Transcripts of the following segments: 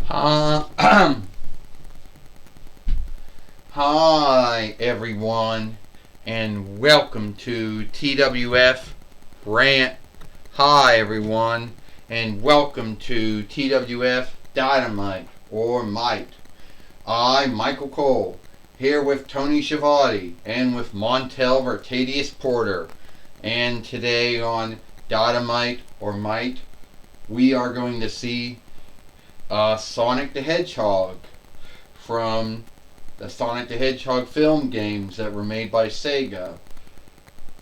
Hi everyone, and welcome to TWF Rant. Hi everyone, and welcome to TWF Dynamite or Might. I'm Michael Cole, here with Tony Schiavone and with Montel Vertadius Porter. And today on Dynamite or Might, we are going to see Sonic the Hedgehog from the Sonic the Hedgehog film games that were made by Sega,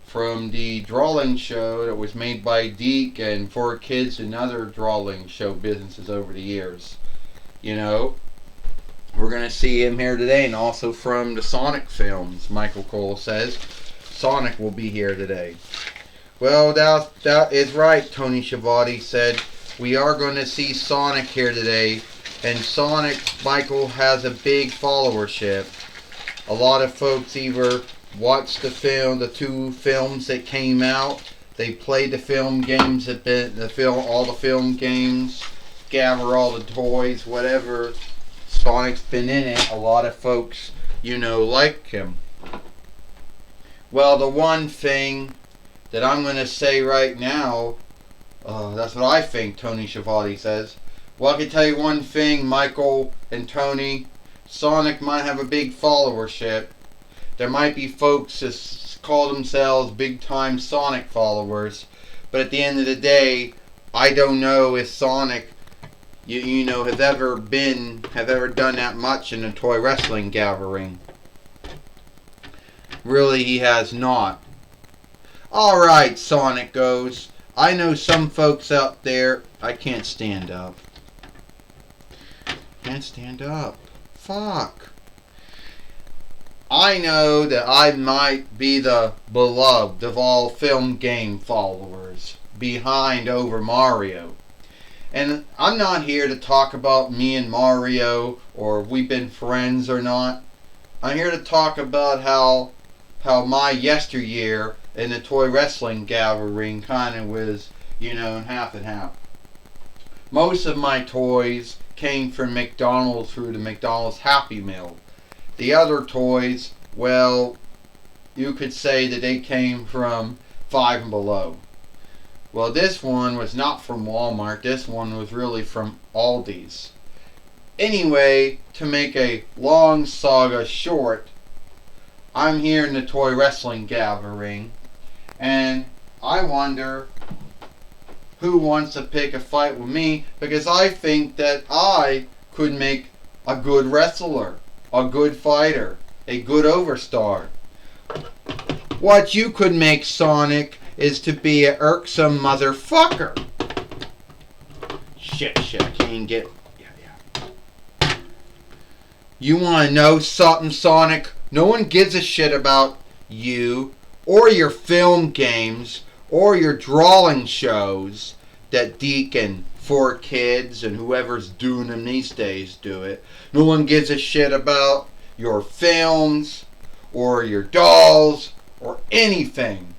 from the drawing show that was made by Deke and 4Kids and other drawing show businesses over the years. You know, we're going to see him here today, and also from the Sonic films. Michael Cole says Sonic will be here today. Well, that is right, Tony Schiavone said. We are going to see Sonic here today, and Sonic, Michael, has a big followership. A lot of folks either watched the two films that came out, they played the film games, all the film games, gather all the toys, whatever. Sonic's been in it. A lot of folks, like him. Well, the one thing that I'm going to say right now, that's what I think, Tony Schiavone says. Well, I can tell you one thing, Michael and Tony. Sonic might have a big followership. There might be folks that call themselves big-time Sonic followers. But at the end of the day, I don't know if Sonic, has ever done that much in a toy wrestling gathering. Really, he has not. Alright, Sonic goes. I know some folks out there. I can't stand up. Can't stand up. Fuck. I know that I might be the beloved of all film game followers, behind over Mario. And I'm not here to talk about me and Mario, or if we've been friends or not. I'm here to talk about how my yesteryear in the toy wrestling gathering kind of was, half and half. Most of my toys came from McDonald's through the McDonald's Happy Meal. The other toys, well, you could say that they came from Five and Below. Well, this one was not from Walmart. This one was really from Aldi's. Anyway, to make a long saga short, I'm here in the toy wrestling gathering, and I wonder who wants to pick a fight with me, because I think that I could make a good wrestler, a good fighter, a good overstar. What you could make, Sonic, is to be an irksome motherfucker. Shit, I can't even get... Yeah. You want to know something, Sonic? No one gives a shit about you, or your film games, or your drawing shows that Deke and 4Kids and whoever's doing them these days do it. No one gives a shit about your films, or your dolls, or anything.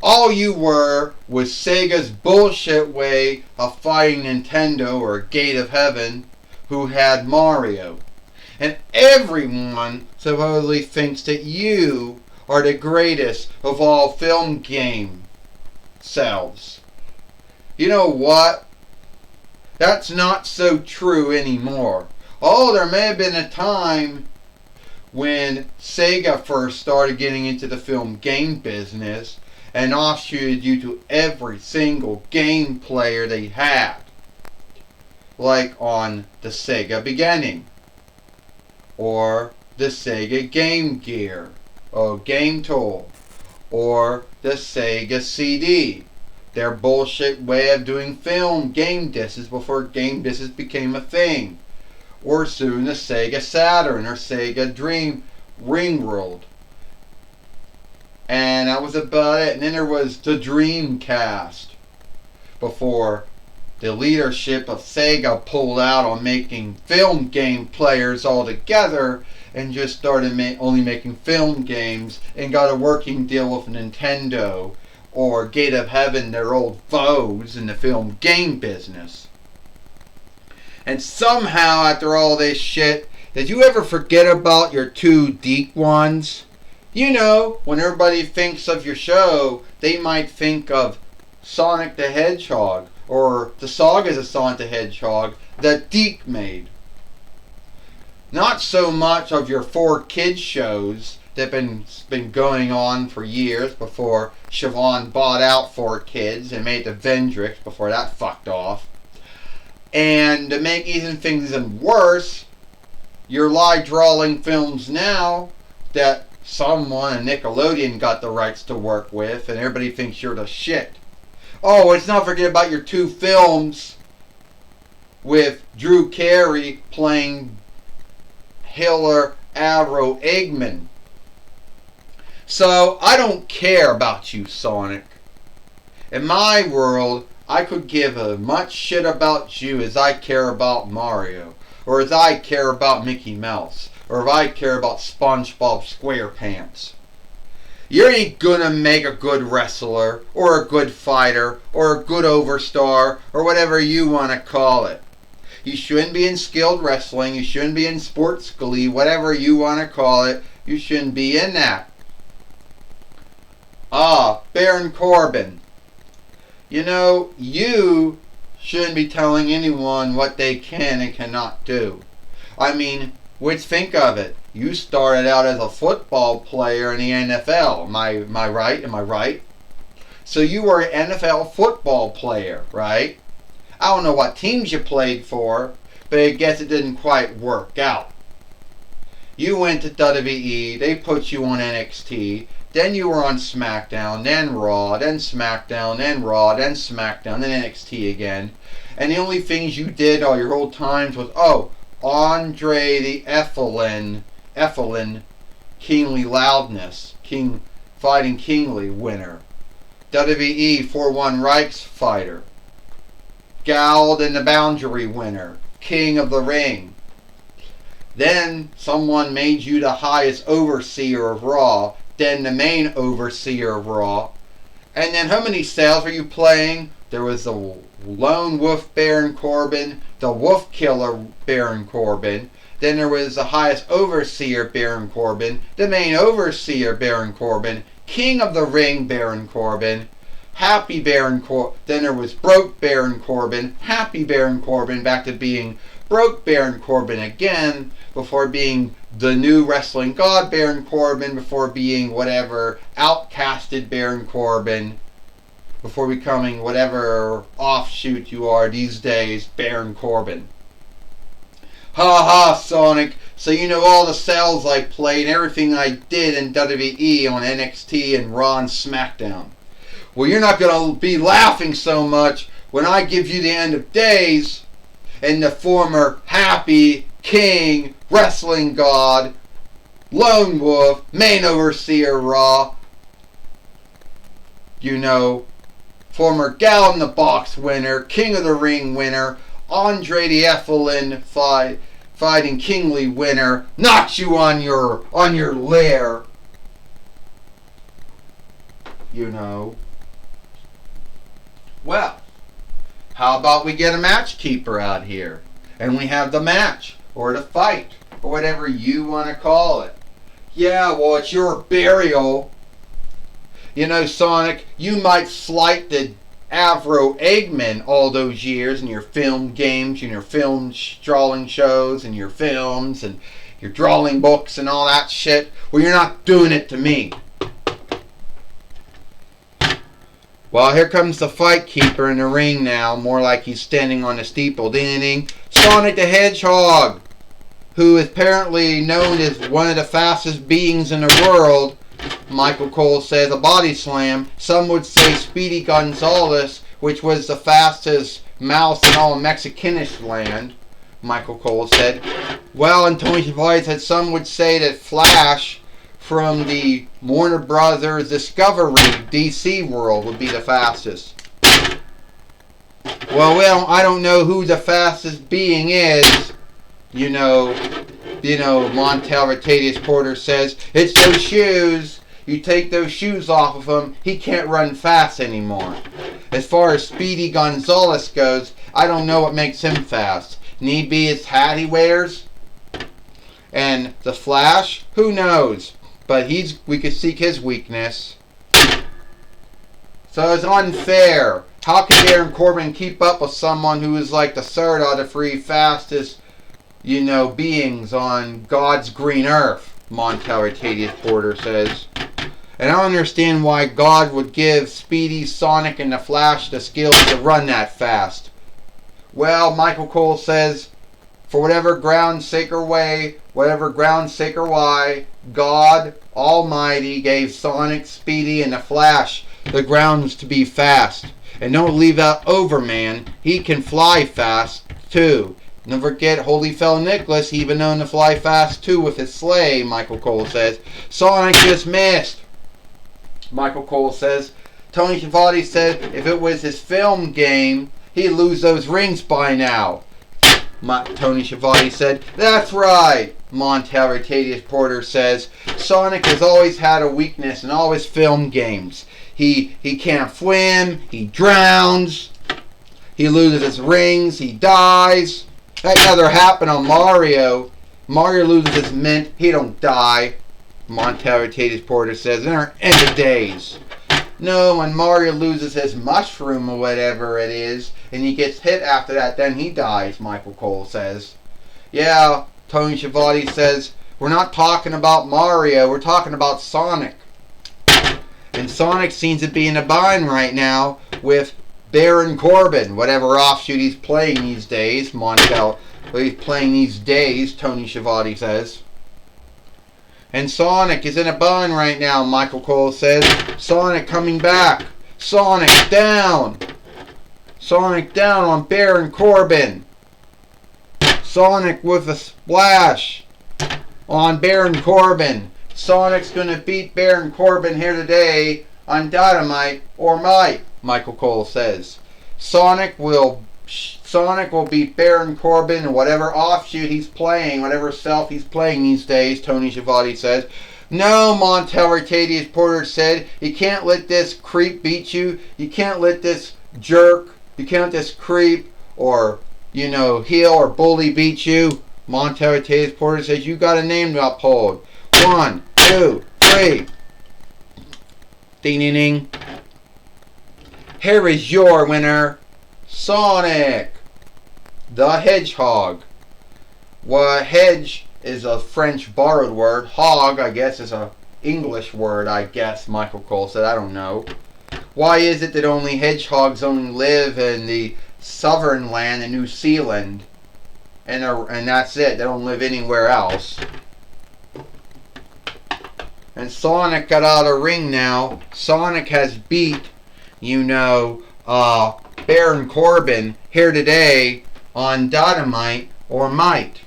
All you were was Sega's bullshit way of fighting Nintendo or Gate of Heaven, who had Mario. And everyone supposedly thinks that you are the greatest of all film game selves. You know what? That's not so true anymore. Oh, there may have been a time when Sega first started getting into the film game business and offshooted you to every single game player they had. Like on the Sega Beginning, or the Sega Game Gear, or Game Tool, or the Sega CD. Their bullshit way of doing film game discs before game discs became a thing. Or soon the Sega Saturn or Sega Dream Ring World. And that was about it. And then there was the Dreamcast, before the leadership of Sega pulled out on making film game players altogether and just started only making film games and got a working deal with Nintendo or Gate of Heaven, their old foes in the film game business. And somehow, after all this shit, did you ever forget about your two deep ones? You know, when everybody thinks of your show, they might think of Sonic the Hedgehog or the Sagas of Sonic the Hedgehog that Deke made. Not so much of your 4Kids shows that have been going on for years before Siobhan bought out 4Kids and made the Vendrix before that fucked off. And to make things even worse, your live drawing films now that someone at Nickelodeon got the rights to work with, and everybody thinks you're the shit. Oh, let's not forget about your two films with Drew Carey playing Hiller Avro Eggman. So, I don't care about you, Sonic. In my world, I could give as much shit about you as I care about Mario, or as I care about Mickey Mouse, or if I care about SpongeBob SquarePants. You ain't gonna make a good wrestler, or a good fighter, or a good overstar, or whatever you wanna call it. You shouldn't be in skilled wrestling, you shouldn't be in sports glee, whatever you wanna call it, you shouldn't be in that. Baron Corbin. You know, you shouldn't be telling anyone what they can and cannot do. I mean, think of it. You started out as a football player in the NFL. Am I right? Am I right? So you were an NFL football player, right? I don't know what teams you played for, but I guess it didn't quite work out. You went to WWE, they put you on NXT, then you were on SmackDown, then Raw, then SmackDown, then Raw, then SmackDown, then NXT again. And the only things you did all your whole times was, Andre the Effelin, Kingly Loudness, Fighting Kingly winner. WWE 4-1 Reichs fighter. Gald and the Boundary winner. King of the Ring. Then someone made you the highest overseer of Raw, then the main overseer of Raw. And then how many styles were you playing? There was the Lone Wolf Baron Corbin, the Wolf Killer Baron Corbin. Then there was the highest overseer Baron Corbin, the main overseer Baron Corbin, King of the Ring Baron Corbin, Happy Baron Corbin. Then there was Broke Baron Corbin, Happy Baron Corbin, back to being Broke Baron Corbin again, before being the new wrestling god Baron Corbin, before being whatever outcasted Baron Corbin, before becoming whatever offshoot you are these days, Baron Corbin. Ha ha, Sonic. So you know all the sales I played, everything I did in WWE on NXT and Raw and SmackDown. Well, you're not going to be laughing so much when I give you the end of days and the former Happy King Wrestling God, Lone Wolf, main overseer Raw, you know, former Gal in the Box winner, King of the Ring winner, Andre the Effelin Fighting Kingly winner, knocks you on your lair, you know. Well, how about we get a match keeper out here and we have the match or the fight or whatever you want to call it. Yeah, well, it's your burial. You know, Sonic, you might slight the Avro Eggman all those years in your film games and your film drawing shows and your films and your drawing books and all that shit. Well, you're not doing it to me. Well, here comes the fight keeper in the ring now, more like he's standing on a steeple. Ding, ding, ding. Sonic the Hedgehog, who is apparently known as one of the fastest beings in the world. Michael Cole says a body slam. Some would say Speedy Gonzalez, which was the fastest mouse in all Mexicanish land, Michael Cole said. Well, and Tony Schiavone said some would say that Flash from the Warner Brothers Discovery DC world would be the fastest. Well, I don't know who the fastest being is. You know, Montel Rotatius Porter says, it's those shoes. You take those shoes off of him, he can't run fast anymore. As far as Speedy Gonzalez goes, I don't know what makes him fast. Need be his hat he wears? And the Flash? Who knows? But we could seek his weakness. So it's unfair. How can Baron Corbin keep up with someone who is like the third out of three fastest, beings on God's green earth? Montel Artadius Porter says. And I don't understand why God would give Speedy, Sonic, and the Flash the skills to run that fast. Well, Michael Cole says, for whatever ground, sake, or way, whatever ground, sake, or why, God Almighty gave Sonic, Speedy, and the Flash the grounds to be fast. And don't leave out Overman. He can fly fast, too. Don't forget Holyfell Nicholas, he even known to fly fast, too, with his sleigh, Michael Cole says. Sonic just missed, Michael Cole says. Tony Schiavone said if it was his film game, he'd lose those rings by now. Tony Schiavone said, that's right, Montel Artadius Porter says. Sonic has always had a weakness in all his film games. He can't swim, he drowns, he loses his rings, he dies. That never happened on Mario. Mario loses his mint, he don't die, Montel Artadius Porter says. In our end of days. No, when Mario loses his mushroom or whatever it is, and he gets hit after that, then he dies, Michael Cole says. Yeah, Tony Schiavone says, we're not talking about Mario, we're talking about Sonic. And Sonic seems to be in a bind right now with Baron Corbin, whatever offshoot he's playing these days, he's playing these days, Tony Schiavone says. And Sonic is in a bind right now, Michael Cole says. Sonic coming back. Sonic down. Sonic down on Baron Corbin. Sonic with a splash on Baron Corbin. Sonic's going to beat Baron Corbin here today on Dynamite or Might, Michael Cole says. Sonic will beat Baron Corbin in whatever offshoot he's playing, whatever self he's playing these days, Tony Schiavone says. No, Montel Artadius Porter said, you can't let this creep beat you. You can't let this jerk, you can't let this creep or, heel or bully beat you. Montel Artadius Porter says, you got a name to uphold. 1, 2, 3. Ding, ding, ding. Here is your winner, Sonic the Hedgehog. Well, hedge is a French borrowed word. Hog, I guess, is a English word, I guess, Michael Cole said. I don't know. Why is it that only hedgehogs only live in the southern land in New Zealand? And that's it. They don't live anywhere else. And Sonic got out of the ring now. Sonic has beat, Baron Corbin here today on Dynamite or Might.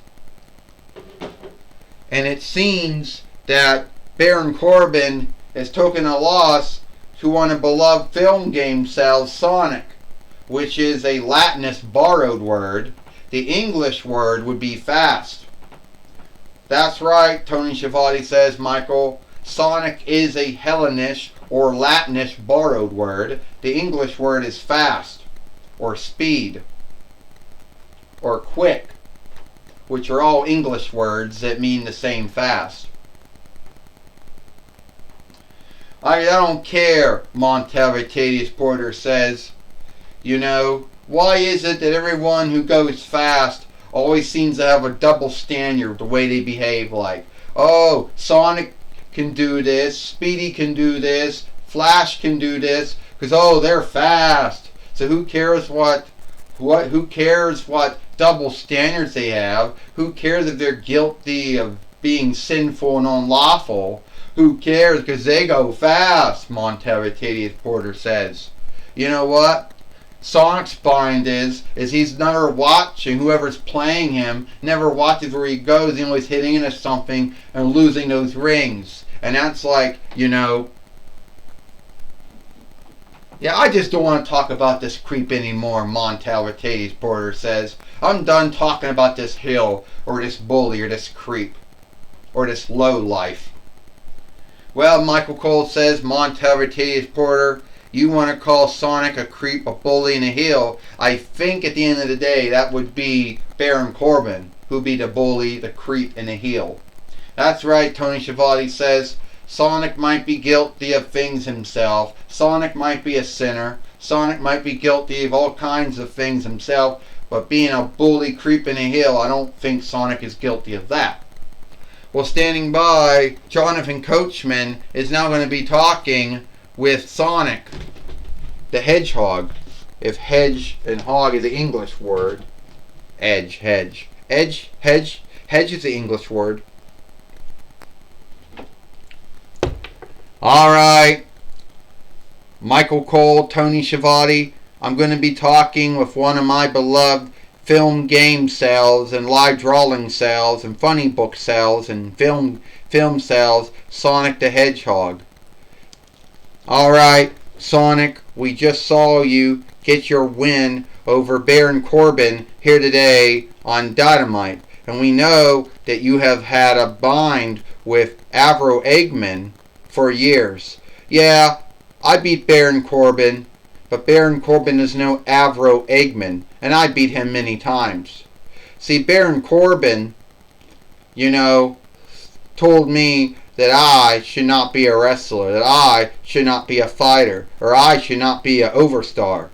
And it seems that Baron Corbin has taken a loss to one of beloved film game cells, Sonic, which is a Latinist borrowed word. The English word would be fast. That's right, Tony Schiavone says, Michael. Sonic is a Hellenish or Latinish borrowed word. The English word is fast, or speed, or quick, which are all English words that mean the same fast. I don't care, Montel Artadius Porter says. Why is it that everyone who goes fast always seems to have a double standard the way they behave like? Oh, Sonic can do this, Speedy can do this, Flash can do this, because they're fast. So who cares what double standards they have? Who cares if they're guilty of being sinful and unlawful? Who cares, because they go fast, Montel Artadius Porter says. You know what? Sonic's bind is he's never watching, whoever's playing him, never watches where he goes, he's always hitting into something and losing those rings. And that's like, yeah, I just don't want to talk about this creep anymore, Montel Artadius Porter says. I'm done talking about this hill, or this bully, or this creep, or this low life. Well, Michael Cole says, Montel Artadius Porter, you want to call Sonic a creep, a bully, and a heel, I think at the end of the day that would be Baron Corbin, who'd be the bully, the creep, and the heel. That's right, Tony Schiavone says, Sonic might be guilty of things himself. Sonic might be a sinner. Sonic might be guilty of all kinds of things himself, but being a bully, creep, and a heel, I don't think Sonic is guilty of that. Well, standing by, Jonathan Coachman is now going to be talking with Sonic the Hedgehog. If hedge and hog is the English word, hedge is the English word. Alright, Michael Cole, Tony Schiavone, I'm going to be talking with one of my beloved film game sales and live drawing sales and funny book sales and film sales, Sonic the Hedgehog. Alright, Sonic, we just saw you get your win over Baron Corbin here today on Dynamite. And we know that you have had a bind with Avro Eggman for years. Yeah, I beat Baron Corbin, but Baron Corbin is no Avro Eggman, and I beat him many times. See, Baron Corbin, told me that I should not be a wrestler, that I should not be a fighter, or I should not be an overstar.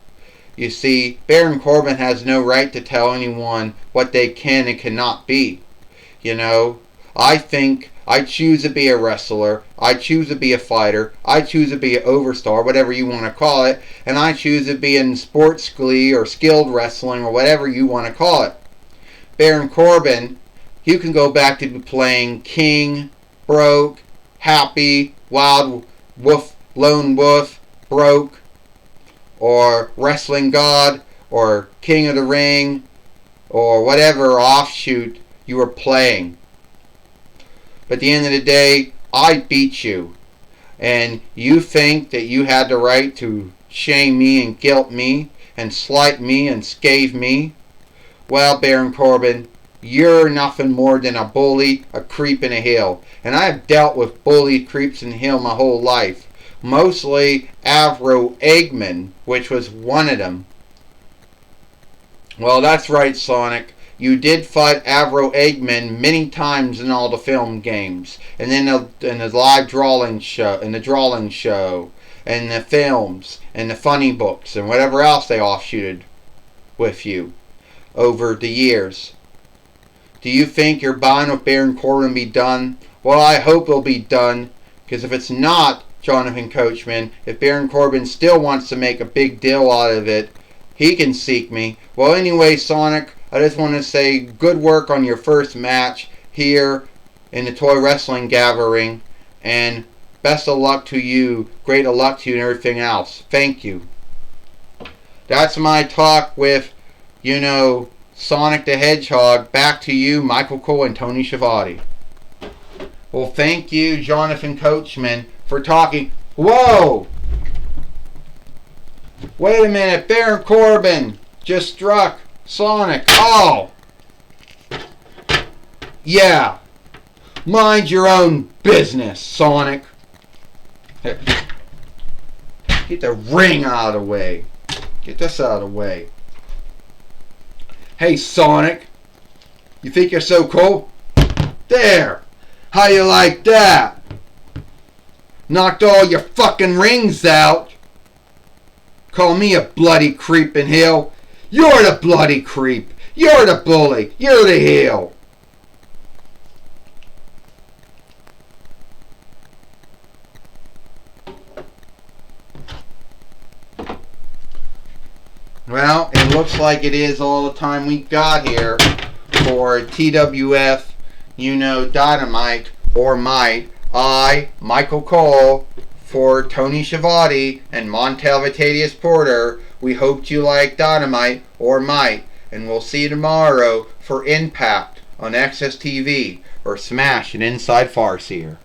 You see, Baron Corbin has no right to tell anyone what they can and cannot be. I think I choose to be a wrestler, I choose to be a fighter, I choose to be an overstar, whatever you want to call it, and I choose to be in sports glee or skilled wrestling or whatever you want to call it. Baron Corbin, you can go back to playing King, Broke, Happy, Wild Wolf, Lone Wolf, Broke, or Wrestling God, or King of the Ring, or whatever offshoot you were playing. But at the end of the day, I beat you. And you think that you had the right to shame me and guilt me and slight me and scathe me? Well, Baron Corbin, you're nothing more than a bully, a creep, and a heel. And I've dealt with bully, creeps, and heel my whole life. Mostly Avro Eggman, which was one of them. Well, that's right, Sonic. You did fight Avro Eggman many times in all the film games, and in the live drawing show, and the films, and the funny books, and whatever else they offshooted with you over the years. Do you think your bond with Baron Corbin will be done? Well, I hope it'll be done, because if it's not, Jonathan Coachman, if Baron Corbin still wants to make a big deal out of it, he can seek me. Well, anyway, Sonic, I just want to say good work on your first match here in the Toy Wrestling Gathering, and best of luck to you, great of luck to you and everything else. Thank you. That's my talk with, Sonic the Hedgehog. Back to you, Michael Cole and Tony Schiavone. Well, thank you, Jonathan Coachman, for talking. Whoa! Wait a minute, Baron Corbin just struck Sonic. Oh! Yeah. Mind your own business, Sonic. Here. Get the ring out of the way. Get this out of the way. Hey, Sonic. You think you're so cool? There. How you like that? Knocked all your fucking rings out. Call me a bloody creep and heel. You're the bloody creep. You're the bully. You're the heel. Well, it looks like it is all the time we got here for TWF, Dynamite or Might. I, Michael Cole, for Tony Schiavone and Montel Vitadius Porter, we hope you like Dynamite or Might, and we'll see you tomorrow for Impact on XSTV or Smash and Inside Farseer.